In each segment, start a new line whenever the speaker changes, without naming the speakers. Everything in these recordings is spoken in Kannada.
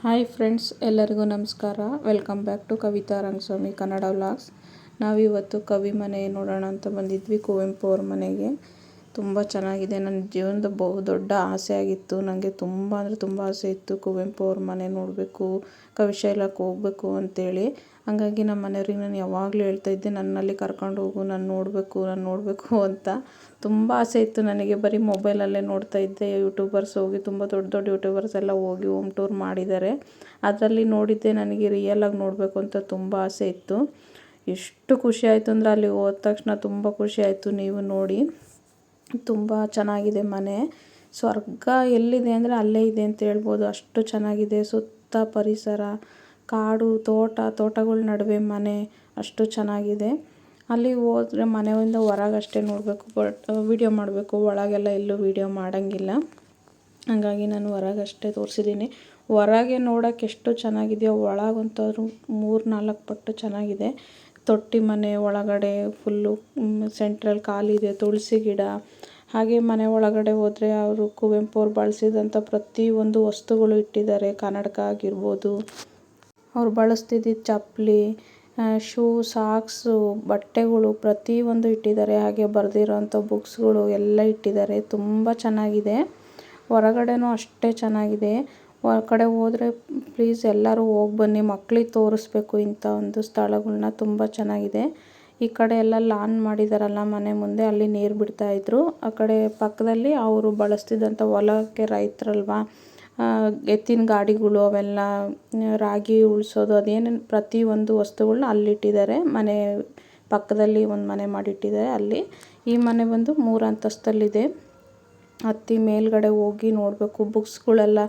ಹಾಯ್ ಫ್ರೆಂಡ್ಸ್, ಎಲ್ಲರಿಗೂ ನಮಸ್ಕಾರ. Welcome back to Kavitha Rangaswamy Kannada vlogs. ನಾವಿವತ್ತು ಕವಿ ಮನೆ ನೋಡೋಣ ಅಂತ ಬಂದಿದ್ವಿ, ಕುವೆಂಪು ಅವ್ರ ಮನೆಗೆ. ತುಂಬ ಚೆನ್ನಾಗಿದೆ. ನನ್ನ ಜೀವನದ ಬಹುದೊಡ್ಡ ಆಸೆ ಆಗಿತ್ತು. ನನಗೆ ತುಂಬ ಅಂದರೆ ತುಂಬ ಆಸೆ ಇತ್ತು ಕುವೆಂಪು ಅವ್ರ ಮನೆ ನೋಡಬೇಕು, ಕವಿಶೈಲಕ್ಕೆ ಹೋಗಬೇಕು ಅಂತೇಳಿ. ಹಾಗಾಗಿ ನಮ್ಮ ಮನೆಯವ್ರಿಗೆ ನಾನು ಯಾವಾಗಲೂ ಹೇಳ್ತಾಯಿದ್ದೆ, ನನ್ನಲ್ಲಿ ಕರ್ಕೊಂಡು ಹೋಗು, ನಾನು ನೋಡಬೇಕು ಅಂತ. ತುಂಬ ಆಸೆ ಇತ್ತು ನನಗೆ. ಬರೀ ಮೊಬೈಲಲ್ಲೇ ನೋಡ್ತಾ ಇದ್ದೆ. ಯೂಟ್ಯೂಬರ್ಸ್ ಹೋಗಿ, ತುಂಬ ದೊಡ್ಡ ದೊಡ್ಡ ಯೂಟ್ಯೂಬರ್ಸ್ ಎಲ್ಲ ಹೋಗಿ ಹೋಮ್ ಟೂರ್ ಮಾಡಿದ್ದಾರೆ. ಅದರಲ್ಲಿ ನೋಡಿದ್ದೆ. ನನಗೆ ರಿಯಲಾಗಿ ನೋಡಬೇಕು ಅಂತ ತುಂಬ ಆಸೆ ಇತ್ತು. ಎಷ್ಟು ಖುಷಿ ಆಯಿತು ಅಂದರೆ ಅಲ್ಲಿ ಹೋದ ತಕ್ಷಣ ತುಂಬ ಖುಷಿ ಆಯಿತು. ನೀವು ನೋಡಿ, ತುಂಬ ಚೆನ್ನಾಗಿದೆ ಮನೆ. ಸ್ವರ್ಗ ಎಲ್ಲಿದೆ ಅಂದರೆ ಅಲ್ಲೇ ಇದೆ ಅಂತ ಹೇಳ್ಬೋದು. ಅಷ್ಟು ಚೆನ್ನಾಗಿದೆ. ಸುತ್ತ ಪರಿಸರ, ಕಾಡು, ತೋಟಗಳ ನಡುವೆ ಮನೆ, ಅಷ್ಟು ಚೆನ್ನಾಗಿದೆ. ಅಲ್ಲಿ ಹೋದರೆ ಮನೆಯಿಂದ ಹೊರಗಷ್ಟೇ ನೋಡಬೇಕು, ಬಟ್ ವೀಡಿಯೋ ಮಾಡಬೇಕು. ಒಳಗೆಲ್ಲ ಎಲ್ಲೂ ವೀಡಿಯೋ ಮಾಡೋಂಗಿಲ್ಲ. ಹಾಗಾಗಿ ನಾನು ಹೊರಗಷ್ಟೇ ತೋರಿಸಿದ್ದೀನಿ. ಹೊರಗೆ ನೋಡೋಕ್ಕೆ ಎಷ್ಟು ಚೆನ್ನಾಗಿದೆಯೋ, ಒಳಗಂತೂ 3-4 ಪಟ್ಟು ಚೆನ್ನಾಗಿದೆ. ತೊಟ್ಟಿ ಮನೆ ಒಳಗಡೆ ಫುಲ್ಲು ಸೆಂಟ್ರಲ್ ಖಾಲಿದೆ, ತುಳಸಿ ಗಿಡ. ಹಾಗೆ ಮನೆ ಒಳಗಡೆ ಹೋದರೆ ಅವರು ಕುವೆಂಪು ಅವ್ರು ಬಳಸಿದಂಥ ಪ್ರತಿಯೊಂದು ವಸ್ತುಗಳು ಇಟ್ಟಿದ್ದಾರೆ. ಕನ್ನಡಕ ಆಗಿರ್ಬೋದು, ಅವ್ರು ಬಳಸ್ತಿದ್ದಿದ್ದು ಚಪ್ಪಲಿ, ಶೂ, ಸಾಕ್ಸು, ಬಟ್ಟೆಗಳು ಪ್ರತಿಯೊಂದು ಇಟ್ಟಿದ್ದಾರೆ. ಹಾಗೆ ಬರೆದಿರೋಂಥ ಬುಕ್ಸ್ಗಳು ಎಲ್ಲ ಇಟ್ಟಿದ್ದಾರೆ. ತುಂಬ ಚೆನ್ನಾಗಿದೆ. ಹೊರಗಡೆನೂ ಅಷ್ಟೇ ಚೆನ್ನಾಗಿದೆ. ಹೊರಗಡೆ ಹೋದರೆ ಪ್ಲೀಸ್ ಎಲ್ಲರೂ ಹೋಗಿ ಬನ್ನಿ. ಮಕ್ಕಳಿಗೆ ತೋರಿಸ್ಬೇಕು ಇಂಥ ಒಂದು ಸ್ಥಳಗಳನ್ನ. ತುಂಬ ಚೆನ್ನಾಗಿದೆ. ಈ ಕಡೆ ಎಲ್ಲ ಲಾನ್ ಮಾಡಿದಾರಲ್ಲ ಮನೆ ಮುಂದೆ, ಅಲ್ಲಿ ನೀರು ಬಿಡ್ತಾಯಿದ್ರು. ಆ ಕಡೆ ಪಕ್ಕದಲ್ಲಿ ಅವರು ಬಳಸ್ತಿದ್ದಂಥ ಹೊಲಕ್ಕೆ ರೈತರಲ್ವ, ಎತ್ತಿನ ಗಾಡಿಗಳು, ಅವೆಲ್ಲ ರಾಗಿ ಉಳಿಸೋದು, ಅದೇನೇನು ಪ್ರತಿಯೊಂದು ವಸ್ತುಗಳನ್ನ ಅಲ್ಲಿಟ್ಟಿದ್ದಾರೆ. ಮನೆ ಪಕ್ಕದಲ್ಲಿ ಒಂದು ಮನೆ ಮಾಡಿಟ್ಟಿದ್ದಾರೆ ಅಲ್ಲಿ. ಈ ಮನೆ ಬಂದು 3 ಅಂತಸ್ತಲ್ಲಿದೆ. ಹತ್ತಿ ಮೇಲ್ಗಡೆ ಹೋಗಿ ನೋಡಬೇಕು. ಬುಕ್ಸ್ಗಳೆಲ್ಲ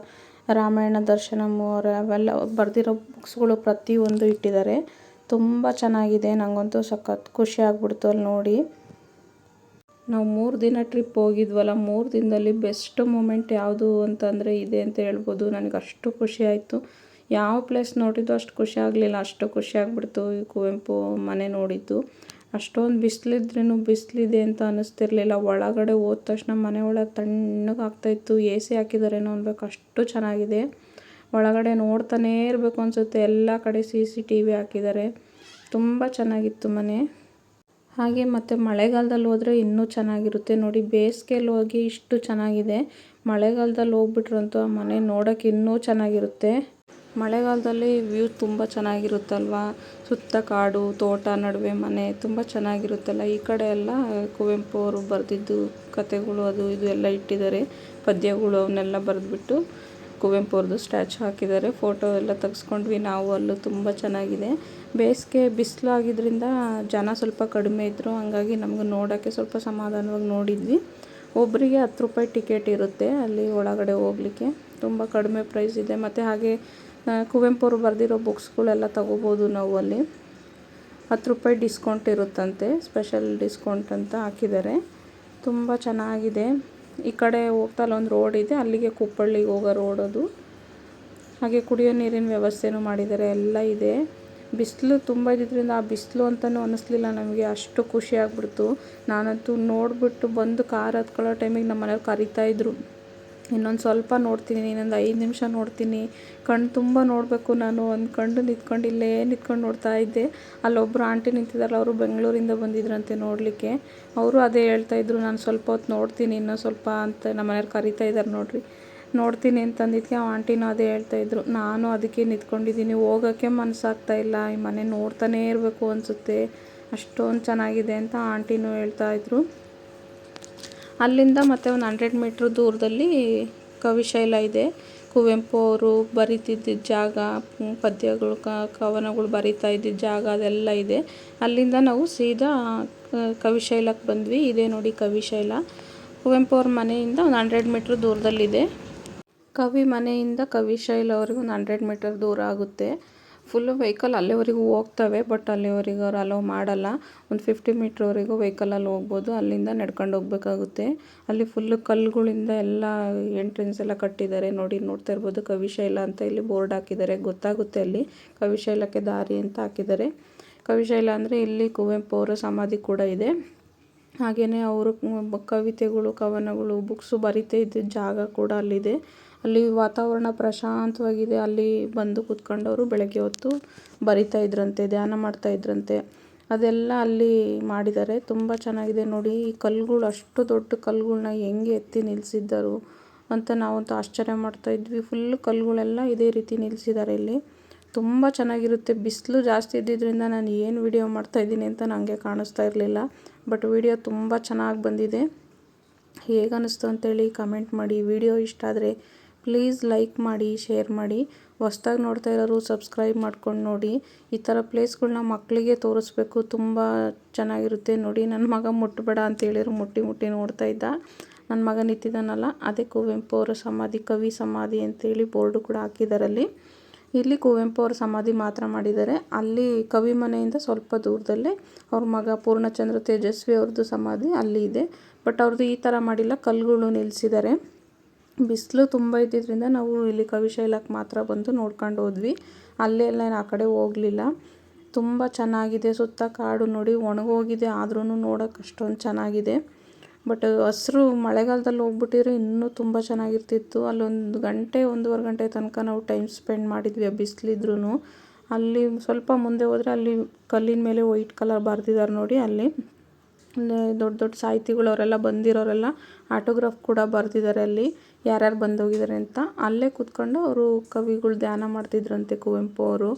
ರಾಮಾಯಣ ದರ್ಶನಂ ಅವೆಲ್ಲ ಬರೆದಿರೋ ಬುಕ್ಸ್ಗಳು ಪ್ರತಿಯೊಂದು ಇಟ್ಟಿದ್ದಾರೆ. ತುಂಬ ಚೆನ್ನಾಗಿದೆ. ನನಗಂತೂ ಸಖತ್ ಖುಷಿ ಆಗ್ಬಿಡ್ತು ಅಲ್ಲಿ ನೋಡಿ. ನಾವು 3 ದಿನ ಟ್ರಿಪ್ ಹೋಗಿದ್ವಲ್ಲ, 3 ದಿನದಲ್ಲಿ ಬೆಸ್ಟ್ ಮೂಮೆಂಟ್ ಯಾವುದು ಅಂತಂದರೆ ಇದೆ ಅಂತ ಹೇಳ್ಬೋದು. ನನಗೆ ಅಷ್ಟು ಖುಷಿ ಆಯಿತು. ಯಾವ ಪ್ಲೇಸ್ ನೋಡಿದ್ದು ಅಷ್ಟು ಖುಷಿ ಆಗಲಿಲ್ಲ, ಅಷ್ಟು ಖುಷಿ ಆಗಿಬಿಡ್ತು ಈ ಕುವೆಂಪು ಮನೆ ನೋಡಿದ್ದು. ಅಷ್ಟೊಂದು ಬಿಸಿಲಿದ್ರೂ ಬಿಸಿಲಿದೆ ಅಂತ ಅನ್ನಿಸ್ತಿರ್ಲಿಲ್ಲ. ಒಳಗಡೆ ಹೋದ ತಕ್ಷಣ ಮನೆ ಒಳಗೆ ತಣ್ಣಗಾಗ್ತಾಯಿತ್ತು. ಎ ಸಿ ಹಾಕಿದಾರೇನೋ ಅನ್ಬೇಕು, ಅಷ್ಟು ಚೆನ್ನಾಗಿದೆ. ಒಳಗಡೆ ನೋಡ್ತಾನೇ ಇರಬೇಕು ಅನಿಸುತ್ತೆ. ಎಲ್ಲ ಕಡೆ CCTV ಹಾಕಿದ್ದಾರೆ. ತುಂಬ ಚೆನ್ನಾಗಿತ್ತು ಮನೆ. ಹಾಗೆ ಮತ್ತು ಮಳೆಗಾಲದಲ್ಲಿ ಹೋದರೆ ಇನ್ನೂ ಚೆನ್ನಾಗಿರುತ್ತೆ ನೋಡಿ. ಬೇಸಿಗೆಯಲ್ಲಿ ಹೋಗಿ ಇಷ್ಟು ಚೆನ್ನಾಗಿದೆ, ಮಳೆಗಾಲದಲ್ಲಿ ಹೋಗ್ಬಿಟ್ರಂತೂ ಆ ಮನೆ ನೋಡೋಕ್ಕೆ ಇನ್ನೂ ಚೆನ್ನಾಗಿರುತ್ತೆ. ಮಳೆಗಾಲದಲ್ಲಿ ವ್ಯೂ ತುಂಬ ಚೆನ್ನಾಗಿರುತ್ತಲ್ವ. ಸುತ್ತ ಕಾಡು, ತೋಟ ನಡುವೆ ಮನೆ, ತುಂಬ ಚೆನ್ನಾಗಿರುತ್ತಲ್ಲ. ಈ ಕಡೆ ಎಲ್ಲ ಕುವೆಂಪು ಅವರು ಬರೆದಿದ್ದು ಕತೆಗಳು ಅದು ಇದು ಎಲ್ಲ ಇಟ್ಟಿದ್ದಾರೆ. ಪದ್ಯಗಳು ಅವನ್ನೆಲ್ಲ ಬರೆದ್ಬಿಟ್ಟು ಕುವೆಂಪು ಅವ್ರದ್ದು ಸ್ಟ್ಯಾಚು ಹಾಕಿದ್ದಾರೆ. ಫೋಟೋ ಎಲ್ಲ ತೆಗೆಸ್ಕೊಂಡ್ವಿ ನಾವು ಅಲ್ಲೂ. ತುಂಬ ಚೆನ್ನಾಗಿದೆ. ಬೇಸಿಗೆ ಬಿಸಿಲು ಆಗಿದ್ದರಿಂದ ಜನ ಸ್ವಲ್ಪ ಕಡಿಮೆ ಇದ್ದರು. ಹಂಗಾಗಿ ನಮ್ಗೆ ನೋಡೋಕ್ಕೆ ಸ್ವಲ್ಪ ಸಮಾಧಾನವಾಗಿ ನೋಡಿದ್ವಿ. ಒಬ್ಬರಿಗೆ 10 ರೂಪಾಯಿ ಟಿಕೆಟ್ ಇರುತ್ತೆ ಅಲ್ಲಿ ಒಳಗಡೆ ಹೋಗಲಿಕ್ಕೆ. ತುಂಬ ಕಡಿಮೆ ಪ್ರೈಸ್ ಇದೆ. ಮತ್ತು ಹಾಗೆ ಕುವೆಂಪು ಅವರು ಬರೆದಿರೋ ಬುಕ್ಸ್ಗಳೆಲ್ಲ ತೊಗೋಬೋದು ನಾವು ಅಲ್ಲಿ. 10 ರೂಪಾಯಿ ಡಿಸ್ಕೌಂಟ್ ಇರುತ್ತಂತೆ, ಸ್ಪೆಷಲ್ ಡಿಸ್ಕೌಂಟ್ ಅಂತ ಹಾಕಿದ್ದಾರೆ. ತುಂಬ ಚೆನ್ನಾಗಿದೆ. ಈ ಕಡೆ ಹೋಗ್ತಲ್ಲ ಒಂದು ರೋಡ್ ಇದೆ, ಅಲ್ಲಿಗೆ ಕುಪ್ಪಳ್ಳಿಗೆ ಹೋಗೋ ರೋಡ್ ಅದು. ಹಾಗೆ ಕುಡಿಯೋ ನೀರಿನ ವ್ಯವಸ್ಥೆನೂ ಮಾಡಿದ್ದಾರೆ, ಎಲ್ಲ ಇದೆ. ಬಿಸಿಲು ತುಂಬ ಇದ್ದಿದ್ದರಿಂದ ಆ ಬಿಸಿಲು ಅಂತಲೂ ಅನ್ನಿಸ್ಲಿಲ್ಲ ನಮಗೆ. ಅಷ್ಟು ಖುಷಿ ಆಗ್ಬಿಡ್ತು. ನಾನಂತೂ ನೋಡಿಬಿಟ್ಟು ಬಂದು ಕಾರ್ ಹತ್ಕೊಳ್ಳೋ ಟೈಮಿಗೆ ನಮ್ಮ ಮನೆಯವ್ರು ಕರಿತಾಯಿದ್ರು, ಇನ್ನೊಂದು ಸ್ವಲ್ಪ ನೋಡ್ತೀನಿ, ಇನ್ನೊಂದು 5 ನಿಮಿಷ ನೋಡ್ತೀನಿ, ಕಣ್ಣು ತುಂಬ ನೋಡಬೇಕು ನಾನು ಅಂದ್ಕೊಂಡು ನಿಂತ್ಕೊಂಡು ಇಲ್ಲೇ ನಿಂತ್ಕೊಂಡು ನೋಡ್ತಾ ಇದ್ದೆ. ಅಲ್ಲೊಬ್ಬರು ಆಂಟಿ ನಿಂತಿದ್ದಾರಲ್ಲ, ಅವರು ಬೆಂಗಳೂರಿಂದ ಬಂದಿದ್ರಂತೆ ನೋಡಲಿಕ್ಕೆ. ಅವರು ಅದೇ ಹೇಳ್ತಾಯಿದ್ರು, ನಾನು ಸ್ವಲ್ಪ ಹೊತ್ತು ನೋಡ್ತೀನಿ, ಇನ್ನೂ ಸ್ವಲ್ಪ ಅಂತ. ನಮ್ಮ ಮನೆಯವ್ರು ಕರಿತಾ ಇದ್ದಾರೆ ನೋಡ್ರಿ, ನೋಡ್ತೀನಿ ಅಂತಂದಿದ್ದಕ್ಕೆ ಆ ಆಂಟಿನೂ ಅದೇ ಹೇಳ್ತಾಯಿದ್ರು. ನಾನು ಅದಕ್ಕೆ ನಿಂತ್ಕೊಂಡಿದ್ದೀನಿ, ಹೋಗೋಕ್ಕೆ ಮನಸ್ಸಾಗ್ತಾ ಇಲ್ಲ. ಈ ಮನೆ ನೋಡ್ತಾನೇ ಇರಬೇಕು ಅನಿಸುತ್ತೆ, ಅಷ್ಟೊಂದು ಚೆನ್ನಾಗಿದೆ ಅಂತ ಆಂಟಿನೂ ಹೇಳ್ತಾಯಿದ್ರು. ಅಲ್ಲಿಂದ ಮತ್ತೆ ಒಂದು 100 ಮೀಟ್ರ್ ದೂರದಲ್ಲಿ ಕವಿಶೈಲ ಇದೆ. ಕುವೆಂಪು ಅವರು ಬರಿತಿದ್ದಿದ್ದ ಜಾಗ, ಪದ್ಯಗಳು, ಕವನಗಳು ಬರಿತಾ ಇದ್ದಿದ್ದ ಜಾಗ ಅದೆಲ್ಲ ಇದೆ. ಅಲ್ಲಿಂದ ನಾವು ಸೀದಾ ಕವಿಶೈಲಕ್ಕೆ ಬಂದ್ವಿ. ಇದೇ ನೋಡಿ ಕವಿಶೈಲ. ಕುವೆಂಪು ಅವ್ರ ಮನೆಯಿಂದ ಒಂದು 100 ಮೀಟ್ರ್ ದೂರದಲ್ಲಿದೆ. ಕವಿ ಮನೆಯಿಂದ ಕವಿಶೈಲವರೆಗೂ ಒಂದು 100 ಮೀಟರ್ ದೂರ ಆಗುತ್ತೆ. ಫುಲ್ಲು ವೆಹಿಕಲ್ ಅಲ್ಲಿವರೆಗೂ ಹೋಗ್ತವೆ, ಬಟ್ ಅಲ್ಲಿವರೆಗೂ ಅವ್ರು ಅಲೋ ಮಾಡಲ್ಲ. ಒಂದು 50 ಮೀಟ್ರ್ವರೆಗೂ ವೆಹಿಕಲಲ್ಲಿ ಹೋಗ್ಬೋದು. ಅಲ್ಲಿಂದ ನಡ್ಕೊಂಡು ಹೋಗ್ಬೇಕಾಗುತ್ತೆ. ಅಲ್ಲಿ ಫುಲ್ಲು ಕಲ್ಲುಗಳಿಂದ ಎಲ್ಲ ಎಂಟ್ರೆನ್ಸ್ ಎಲ್ಲ ಕಟ್ಟಿದ್ದಾರೆ ನೋಡಿ. ನೋಡ್ತಾ ಇರ್ಬೋದು ಕವಿಶೈಲ ಅಂತ ಇಲ್ಲಿ ಬೋರ್ಡ್ ಹಾಕಿದ್ದಾರೆ, ಗೊತ್ತಾಗುತ್ತೆ ಅಲ್ಲಿ ಕವಿಶೈಲಕ್ಕೆ ದಾರಿ ಅಂತ ಹಾಕಿದ್ದಾರೆ. ಕವಿಶೈಲ ಅಂದರೆ ಇಲ್ಲಿ ಕುವೆಂಪು ಅವರ ಸಮಾಧಿ ಕೂಡ ಇದೆ. ಹಾಗೆಯೇ ಅವರು ಕವಿತೆಗಳು, ಕವನಗಳು, ಬುಕ್ಸು ಬರಿತಾ ಇದ್ದ ಜಾಗ ಕೂಡ ಅಲ್ಲಿದೆ. ಅಲ್ಲಿ ವಾತಾವರಣ ಪ್ರಶಾಂತವಾಗಿದೆ. ಅಲ್ಲಿ ಬಂದು ಕೂತ್ಕೊಂಡವರು ಬೆಳಗ್ಗೆ ಹೊತ್ತು ಬರಿತಾ ಇದ್ರಂತೆ, ಧ್ಯಾನ ಮಾಡ್ತಾ ಇದ್ರಂತೆ. ಅದೆಲ್ಲ ಅಲ್ಲಿ ಮಾಡಿದ್ದಾರೆ. ತುಂಬ ಚೆನ್ನಾಗಿದೆ ನೋಡಿ. ಈ ಕಲ್ಲುಗಳು, ಅಷ್ಟು ದೊಡ್ಡ ಕಲ್ಲುಗಳ್ನ ಹೆಂಗೆ ಎತ್ತಿ ನಿಲ್ಲಿಸಿದ್ದರು ಅಂತ ನಾವಂತೂ ಆಶ್ಚರ್ಯ ಮಾಡ್ತಾ ಇದ್ವಿ. ಫುಲ್ ಕಲ್ಲುಗಳೆಲ್ಲ ಇದೇ ರೀತಿ ನಿಲ್ಲಿಸಿದ್ದಾರೆ ಇಲ್ಲಿ. ತುಂಬ ಚೆನ್ನಾಗಿರುತ್ತೆ. ಬಿಸಿಲು ಜಾಸ್ತಿ ಇದ್ದಿದ್ದರಿಂದ ನಾನು ಏನು ವಿಡಿಯೋ ಮಾಡ್ತಾಯಿದ್ದೀನಿ ಅಂತ ನನಗೆ ಕಾಣಿಸ್ತಾ ಇರಲಿಲ್ಲ. ಬಟ್ ವಿಡಿಯೋ ತುಂಬ ಚೆನ್ನಾಗಿ ಬಂದಿದೆ. ಹೇಗೆ ಅನ್ನಿಸ್ತು ಅಂತೇಳಿ ಕಮೆಂಟ್ ಮಾಡಿ. ವಿಡಿಯೋ ಇಷ್ಟ ಆದರೆ ಪ್ಲೀಸ್ ಲೈಕ್ ಮಾಡಿ, ಶೇರ್ ಮಾಡಿ. ಹೊಸ್ದಾಗಿ ನೋಡ್ತಾ ಇರೋರು ಸಬ್ಸ್ಕ್ರೈಬ್ ಮಾಡ್ಕೊಂಡು ನೋಡಿ. ಈ ಥರ ಪ್ಲೇಸ್ಗಳನ್ನ ಮಕ್ಕಳಿಗೆ ತೋರಿಸ್ಬೇಕು, ತುಂಬ ಚೆನ್ನಾಗಿರುತ್ತೆ ನೋಡಿ. ನನ್ನ ಮಗ ಮುಟ್ಟಬೇಡ ಅಂತ ಹೇಳಿದ್ರು ಮುಟ್ಟಿ ನೋಡ್ತಾ ಇದ್ದ. ನನ್ನ ಮಗ ನಿಂತಿದ್ದಾನಲ್ಲ, ಅದೇ ಕುವೆಂಪು ಅವರ ಸಮಾಧಿ, ಕವಿ ಸಮಾಧಿ ಅಂತೇಳಿ ಬೋರ್ಡು ಕೂಡ ಹಾಕಿದಾರಲ್ಲಿ. ಇಲ್ಲಿ ಕುವೆಂಪು ಅವರ ಸಮಾಧಿ ಮಾತ್ರ ಮಾಡಿದ್ದಾರೆ. ಅಲ್ಲಿ ಕವಿ ಮನೆಯಿಂದ ಸ್ವಲ್ಪ ದೂರದಲ್ಲೇ ಅವ್ರ ಮಗ ಪೂರ್ಣಚಂದ್ರ ತೇಜಸ್ವಿ ಅವ್ರದ್ದು ಸಮಾಧಿ ಅಲ್ಲಿ ಇದೆ. ಬಟ್ ಅವ್ರದ್ದು ಈ ಥರ ಮಾಡಿಲ್ಲ, ಕಲ್ಲುಗಳು ನಿಲ್ಲಿಸಿದ್ದಾರೆ. ಬಿಸಿಲು ತುಂಬ ಇದ್ದಿದ್ದರಿಂದ ನಾವು ಇಲ್ಲಿ ಕವಿಶೈಲಕ್ಕೆ ಮಾತ್ರ ಬಂದು ನೋಡ್ಕೊಂಡು ಹೋದ್ವಿ. ಅಲ್ಲೇ ಎಲ್ಲ ಆ ಕಡೆ ಹೋಗಲಿಲ್ಲ. ತುಂಬ ಚೆನ್ನಾಗಿದೆ. ಸುತ್ತ ಕಾಡು ನೋಡಿ, ಒಣಗೋಗಿದೆ ಆದ್ರೂ ನೋಡೋಕೆ ಅಷ್ಟೊಂದು ಚೆನ್ನಾಗಿದೆ. ಬಟ್ ಹಸಿರು ಮಳೆಗಾಲದಲ್ಲಿ ಹೋಗ್ಬಿಟ್ಟಿದ್ರೆ ಇನ್ನೂ ತುಂಬ ಚೆನ್ನಾಗಿರ್ತಿತ್ತು. ಅಲ್ಲೊಂದು ಗಂಟೆ, 1.5 ಗಂಟೆ ತನಕ ನಾವು ಟೈಮ್ ಸ್ಪೆಂಡ್ ಮಾಡಿದ್ವಿ ಆ ಬಿಸಿಲಿದ್ರೂ. ಅಲ್ಲಿ ಸ್ವಲ್ಪ ಮುಂದೆ ಹೋದರೆ ಅಲ್ಲಿ ಕಲ್ಲಿನ ಮೇಲೆ ವೈಟ್ ಕಲರ್ ಬರೆದಿದ್ದಾರೆ ನೋಡಿ. ಅಲ್ಲಿ ದೊಡ್ಡ ದೊಡ್ಡ ಸಾಹಿತಿಗಳು ಅವರೆಲ್ಲ ಬಂದಿರೋರೆಲ್ಲ ಆಟೋಗ್ರಾಫ್ ಕೂಡ ಬರೆದಿದ್ದಾರೆ ಅಲ್ಲಿ, ಯಾರ್ಯಾರು ಬಂದೋಗಿದ್ದಾರೆ ಅಂತ. ಅಲ್ಲೇ ಕೂತ್ಕೊಂಡು ಅವರು ಕವಿಗಳು ಧ್ಯಾನ ಮಾಡ್ತಿದ್ರಂತೆ ಕುವೆಂಪು ಅವರು.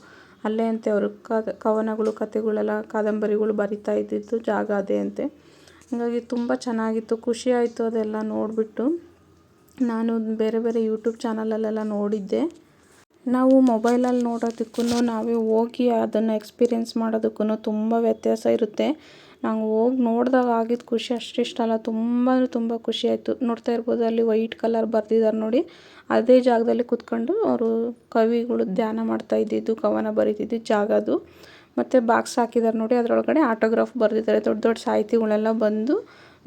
ಅಲ್ಲೇ ಅಂತೆ ಅವರು ಕವನಗಳು, ಕಥೆಗಳೆಲ್ಲ, ಕಾದಂಬರಿಗಳು ಬರಿತಾ ಇದ್ದಿದ್ದು ಜಾಗ ಅದೇ ಅಂತೆ. ಹಾಗಾಗಿ ತುಂಬ ಚೆನ್ನಾಗಿತ್ತು, ಖುಷಿ ಆಯಿತು ಅದೆಲ್ಲ ನೋಡಿಬಿಟ್ಟು. ನಾನು ಬೇರೆ ಬೇರೆ ಯೂಟ್ಯೂಬ್ ಚಾನಲಲ್ಲೆಲ್ಲ ನೋಡಿದ್ದೆ. ನಾವು ಮೊಬೈಲಲ್ಲಿ ನೋಡೋದಕ್ಕೂ ನಾವೇ ಹೋಗಿ ಅದನ್ನು ಎಕ್ಸ್ಪೀರಿಯೆನ್ಸ್ ಮಾಡೋದಕ್ಕೂ ತುಂಬ ವ್ಯತ್ಯಾಸ ಇರುತ್ತೆ. ನಾವು ಹೋಗಿ ನೋಡಿದಾಗ ಆಗಿದ್ದು ಖುಷಿ ಅಷ್ಟಿಷ್ಟಲ್ಲ, ತುಂಬ ಅಂದರೆ ತುಂಬ ಖುಷಿ ಆಯಿತು. ನೋಡ್ತಾ ಇರ್ಬೋದು, ಅಲ್ಲಿ ವೈಟ್ ಕಲರ್ ಬರೆದಿದ್ದಾರೆ ನೋಡಿ. ಅದೇ ಜಾಗದಲ್ಲಿ ಕೂತ್ಕೊಂಡು ಅವರು ಕವಿಗಳು ಧ್ಯಾನ ಮಾಡ್ತಾ ಇದ್ದಿದ್ದು, ಕವನ ಬರೀತಿದ್ದಿದ್ದು ಜಾಗ ಅದು. ಮತ್ತು ಬಾಕ್ಸ್ ಹಾಕಿದ್ದಾರೆ ನೋಡಿ, ಅದರೊಳಗಡೆ ಆಟೋಗ್ರಾಫ್ ಬರೆದಿದ್ದಾರೆ. ದೊಡ್ಡ ದೊಡ್ಡ ಸಾಹಿತಿಗಳೆಲ್ಲ ಬಂದು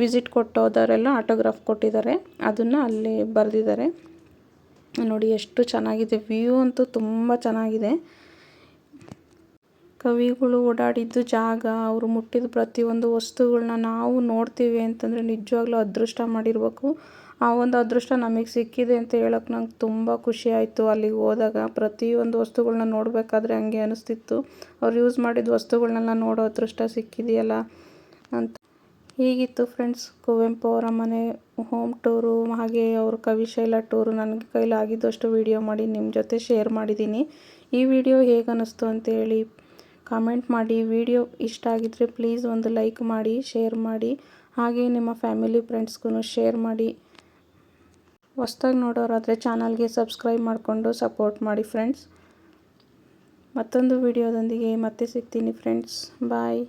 ವಿಸಿಟ್ ಕೊಟ್ಟೋದವರೆಲ್ಲ ಆಟೋಗ್ರಾಫ್ ಕೊಟ್ಟಿದ್ದಾರೆ, ಅದನ್ನು ಅಲ್ಲಿ ಬರೆದಿದ್ದಾರೆ ನೋಡಿ. ಎಷ್ಟು ಚೆನ್ನಾಗಿದೆ, ವ್ಯೂ ಅಂತೂ ತುಂಬ ಚೆನ್ನಾಗಿದೆ. ಕವಿಗಳು ಓಡಾಡಿದ್ದು ಜಾಗ, ಅವರು ಮುಟ್ಟಿದ ಪ್ರತಿಯೊಂದು ವಸ್ತುಗಳನ್ನ ನಾವು ನೋಡ್ತೀವಿ ಅಂತಂದರೆ ನಿಜವಾಗ್ಲೂ ಅದೃಷ್ಟ ಮಾಡಿರಬೇಕು. ಆ ಒಂದು ಅದೃಷ್ಟ ನಮಗೆ ಸಿಕ್ಕಿದೆ ಅಂತ ಹೇಳೋಕ್ಕೆ ನಂಗೆ ತುಂಬ ಖುಷಿ ಆಯಿತು. ಅಲ್ಲಿಗೆ ಹೋದಾಗ ಪ್ರತಿಯೊಂದು ವಸ್ತುಗಳನ್ನ ನೋಡಬೇಕಾದ್ರೆ ಹಂಗೆ ಅನಿಸ್ತಿತ್ತು, ಅವ್ರು ಯೂಸ್ ಮಾಡಿದ ವಸ್ತುಗಳನ್ನೆಲ್ಲ ನೋಡೋ ಅದೃಷ್ಟ ಸಿಕ್ಕಿದೆಯಲ್ಲ ಅಂತ. ಹೀಗಿತ್ತು ಫ್ರೆಂಡ್ಸ್ ಕುವೆಂಪು ಅವರ ಮನೆ ಹೋಮ್ ಟೂರು, ಹಾಗೆ ಅವ್ರ ಕವಿಶೈಲ ಟೂರು. ನನಗೆ ಕೈಲಾಗಿದ್ದಷ್ಟು ವಿಡಿಯೋ ಮಾಡಿ ನಿಮ್ಮ ಜೊತೆ ಶೇರ್ ಮಾಡಿದ್ದೀನಿ. ಈ ವಿಡಿಯೋ ಹೇಗೆ ಅನ್ನಿಸ್ತು ಅಂತೇಳಿ ಕಾಮೆಂಟ್ ಮಾಡಿ. ವಿಡಿಯೋ ಇಷ್ಟ ಆಗಿದ್ದರೆ ಪ್ಲೀಸ್ ಒಂದು ಲೈಕ್ ಮಾಡಿ, ಶೇರ್ ಮಾಡಿ. ಹಾಗೆ ನಿಮ್ಮ ಫ್ಯಾಮಿಲಿ ಫ್ರೆಂಡ್ಸ್ಗೂ ಶೇರ್ ಮಾಡಿ. ಹೊಸ್ದಾಗಿ ನೋಡೋರಾದರೆ ಚಾನಲ್ಗೆ ಸಬ್ಸ್ಕ್ರೈಬ್ ಮಾಡಿಕೊಂಡು ಸಪೋರ್ಟ್ ಮಾಡಿ ಫ್ರೆಂಡ್ಸ್. ಮತ್ತೊಂದು ವಿಡಿಯೋದೊಂದಿಗೆ ಮತ್ತೆ ಸಿಗ್ತೀನಿ ಫ್ರೆಂಡ್ಸ್. ಬಾಯ್.